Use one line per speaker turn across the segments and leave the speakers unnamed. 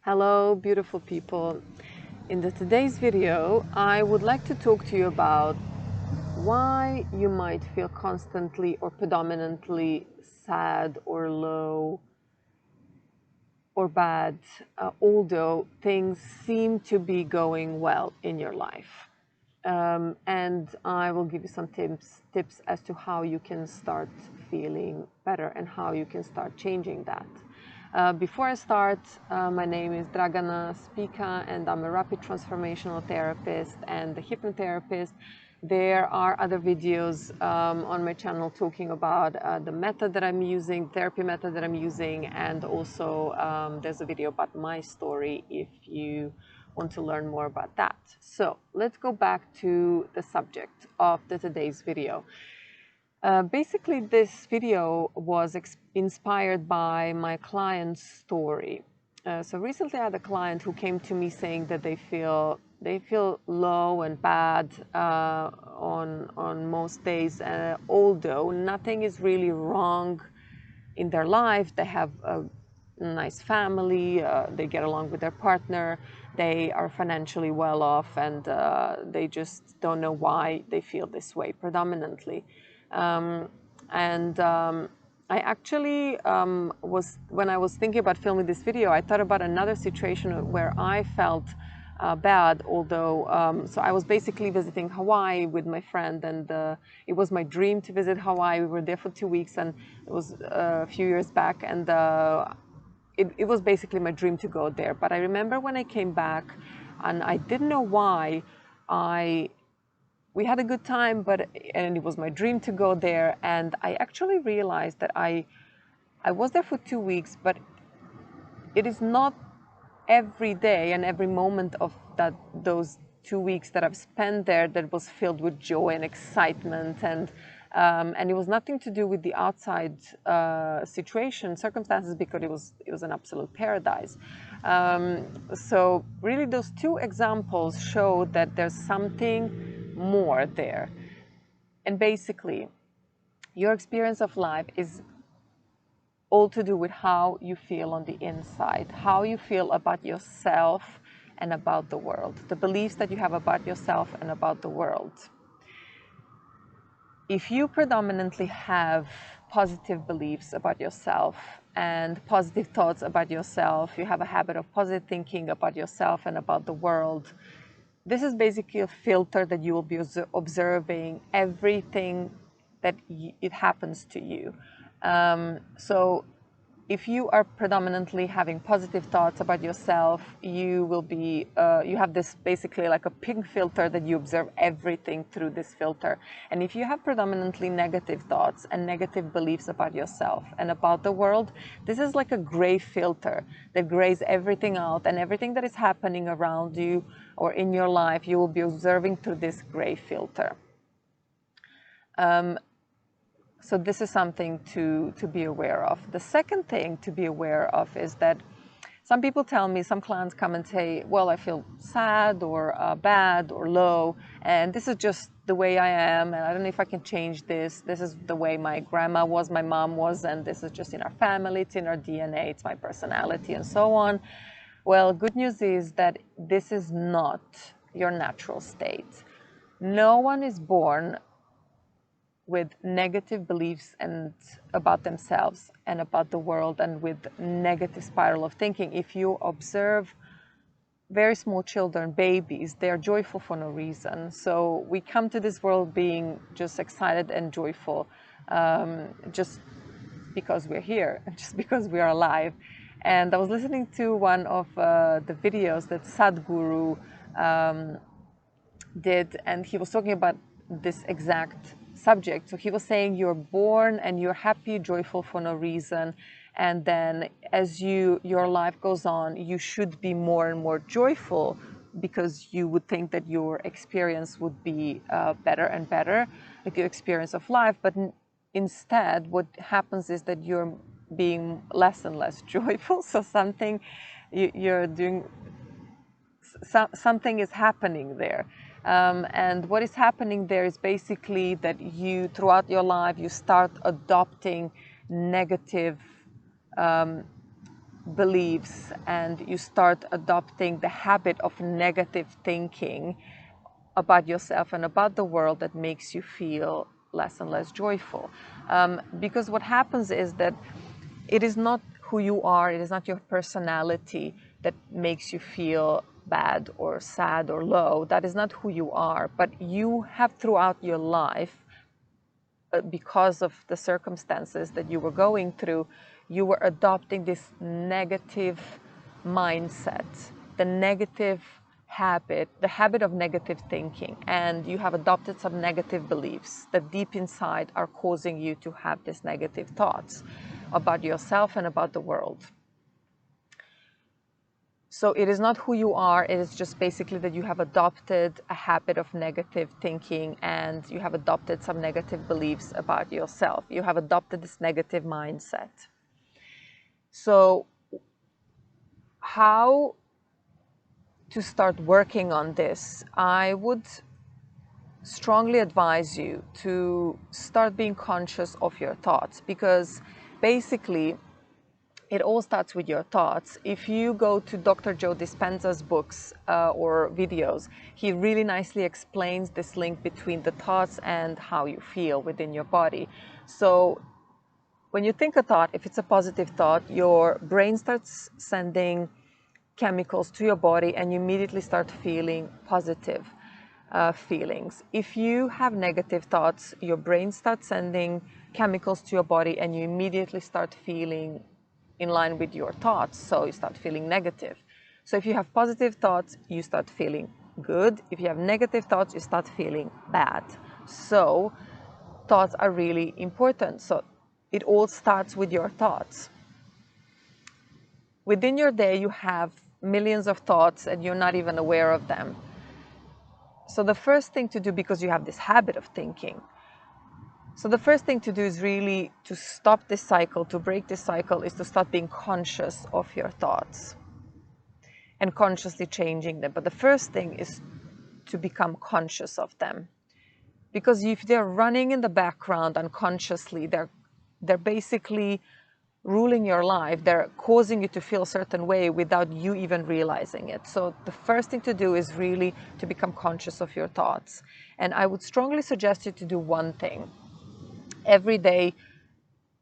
Hello, beautiful people. In today's video, I would like to talk to you about why you might feel constantly or predominantly sad or low or bad, although things seem to be going well in your life. And I will give you some tips as to how you can start feeling better and how you can start changing that. Before I start, my name is Dragana Spika and I'm a rapid transformational therapist and a hypnotherapist. There are other videos on my channel talking about the method that I'm using, therapy method that I'm using, and also there's a video about my story if you want to learn more about that. So let's go back to the subject of today's video. Basically, this video was inspired by my client's story. So recently I had a client who came to me saying that they feel low and bad on most days, although nothing is really wrong in their life. They have a nice family, they get along with their partner, they are financially well off, and they just don't know why they feel this way predominantly. I actually when I was thinking about filming this video, I thought about another situation where I felt bad, although, so I was basically visiting Hawaii with my friend, and it was my dream to visit Hawaii. We were there for 2 weeks, and it was a few years back, and it was basically my dream to go there. But I remember when I came back, and I didn't know why, we had a good time, and it was my dream to go there, and I actually realized that I was there for 2 weeks, but it is not every day and every moment of those 2 weeks that I've spent there that was filled with joy and excitement, and it was nothing to do with the outside circumstances, because it was an absolute paradise. So really, those two examples show that there's something more there, and basically, your experience of life is all to do with how you feel on the inside, how you feel about yourself and about the world, the beliefs that you have about yourself and about the world. If you predominantly have positive beliefs about yourself and positive thoughts about yourself, you have a habit of positive thinking about yourself and about the world, this is basically a filter that you will be observing everything that it happens to you. So if you are predominantly having positive thoughts about yourself, you will be, you have this basically like a pink filter that you observe everything through this filter. And if you have predominantly negative thoughts and negative beliefs about yourself and about the world, this is like a gray filter that grays everything out, and everything that is happening around you or in your life, you will be observing through this gray filter. So this is something to be aware of. The second thing to be aware of is that some people tell me, some clients come and say, well, I feel sad or bad or low, and this is just the way I am, and I don't know if I can change this. This is the way my grandma was, my mom was, and this is just in our family, it's in our DNA, it's my personality, and so on. Well, good news is that this is not your natural state. No one is born with negative beliefs and about themselves and about the world, and with negative spiral of thinking. If you observe very small children, babies, they are joyful for no reason. So we come to this world being just excited and joyful, just because we're here, just because we are alive. And I was listening to one of the videos that Sadhguru did, and he was talking about this exact subject. So he was saying you're born and you're happy, joyful for no reason, and then as your life goes on, you should be more and more joyful, because you would think that your experience would be better and better, like your experience of life. But instead, what happens is that you're being less and less joyful. So something you're doing, something is happening there. And what is happening there is basically that you, throughout your life, you start adopting negative beliefs and you start adopting the habit of negative thinking about yourself and about the world, that makes you feel less and less joyful. Because what happens is that it is not who you are, it is not your personality that makes you feel bad or sad or low. That is not who you are, but you have throughout your life, because of the circumstances that you were going through, you were adopting this negative mindset, the negative habit, the habit of negative thinking, and you have adopted some negative beliefs that deep inside are causing you to have these negative thoughts about yourself and about the world. So it is not who you are, it is just basically that you have adopted a habit of negative thinking and you have adopted some negative beliefs about yourself. You have adopted this negative mindset. So how to start working on this? I would strongly advise you to start being conscious of your thoughts, because basically it all starts with your thoughts. If you go to Dr. Joe Dispenza's books or videos, he really nicely explains this link between the thoughts and how you feel within your body. So when you think a thought, if it's a positive thought, your brain starts sending chemicals to your body and you immediately start feeling positive feelings. If you have negative thoughts, your brain starts sending chemicals to your body and you immediately start feeling in line with your thoughts, so you start feeling negative. So if you have positive thoughts, you start feeling good. If you have negative thoughts, you start feeling bad. So thoughts are really important. So it all starts with your thoughts. Within your day, you have millions of thoughts and you're not even aware of them. So the first thing to do, because you have this habit of thinking, so the first thing to do is really to stop this cycle, to break this cycle, is to start being conscious of your thoughts and consciously changing them. But the first thing is to become conscious of them. Because if they're running in the background unconsciously, they're basically ruling your life. They're causing you to feel a certain way without you even realizing it. So the first thing to do is really to become conscious of your thoughts. And I would strongly suggest you to do one thing every day,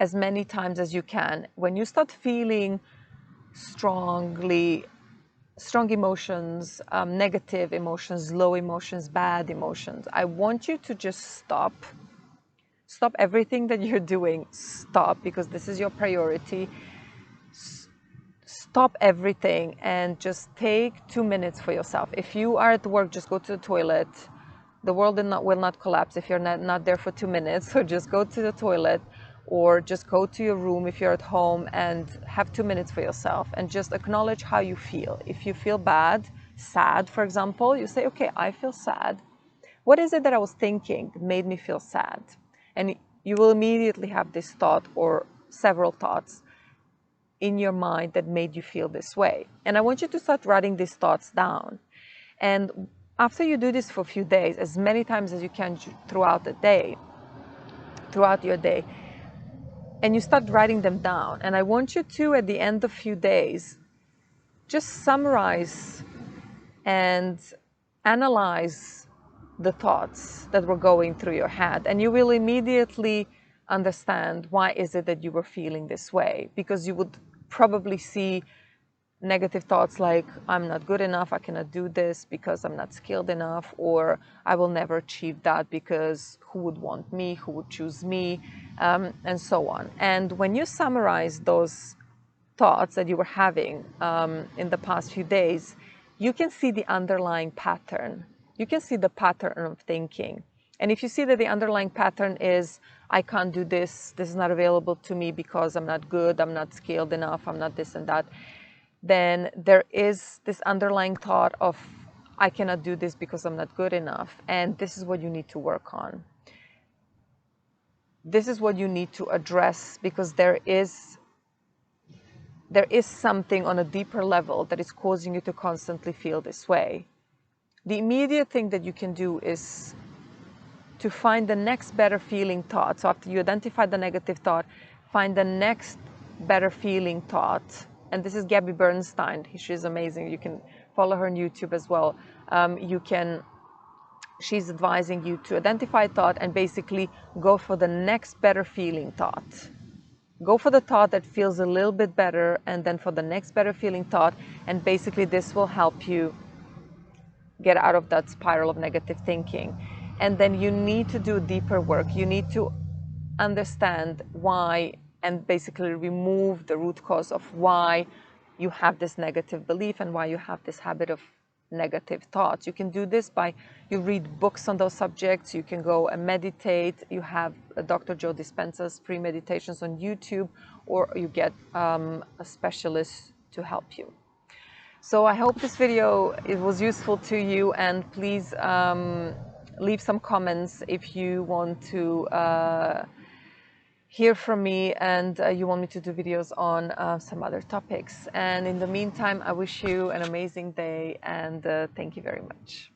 as many times as you can. When you start feeling strong emotions, negative emotions, low emotions, bad emotions, I want you to just stop everything that you're doing. Stop, because this is your priority. Stop everything and just take 2 minutes for yourself. If you are at work, just go to the toilet. The world will not collapse if you're not there for 2 minutes. So just go to the toilet, or just go to your room if you're at home and have 2 minutes for yourself and just acknowledge how you feel. If you feel bad, sad, for example, you say, okay, I feel sad. What is it that I was thinking that made me feel sad? And you will immediately have this thought or several thoughts in your mind that made you feel this way. And I want you to start writing these thoughts down. And after you do this for a few days, as many times as you can throughout your day, and you start writing them down. And I want you to, at the end of a few days, just summarize and analyze the thoughts that were going through your head. And you will immediately understand why is it that you were feeling this way. Because you would probably see negative thoughts like, I'm not good enough, I cannot do this because I'm not skilled enough, or I will never achieve that because who would want me, who would choose me, and so on. And when you summarize those thoughts that you were having in the past few days, you can see the underlying pattern. You can see the pattern of thinking. And if you see that the underlying pattern is, I can't do this, this is not available to me because I'm not good, I'm not skilled enough, I'm not this and that, then there is this underlying thought of, I cannot do this because I'm not good enough. And this is what you need to work on. This is what you need to address, because there is something on a deeper level that is causing you to constantly feel this way. The immediate thing that you can do is to find the next better feeling thought. So after you identify the negative thought, find the next better feeling thought and this is Gabby Bernstein. She's amazing. You can follow her on YouTube as well. She's advising you to identify thought and basically go for the next better feeling thought. Go for the thought that feels a little bit better, and then for the next better feeling thought, and basically this will help you get out of that spiral of negative thinking. And then you need to do deeper work. You need to understand why, and basically remove the root cause of why you have this negative belief and why you have this habit of negative thoughts. You can do this by, you read books on those subjects, you can go and meditate, you have Dr. Joe Dispenza's free meditations on YouTube, or you get a specialist to help you. So I hope this video was useful to you, and please leave some comments if you want to hear from me, and you want me to do videos on some other topics. And in the meantime, I wish you an amazing day, and thank you very much.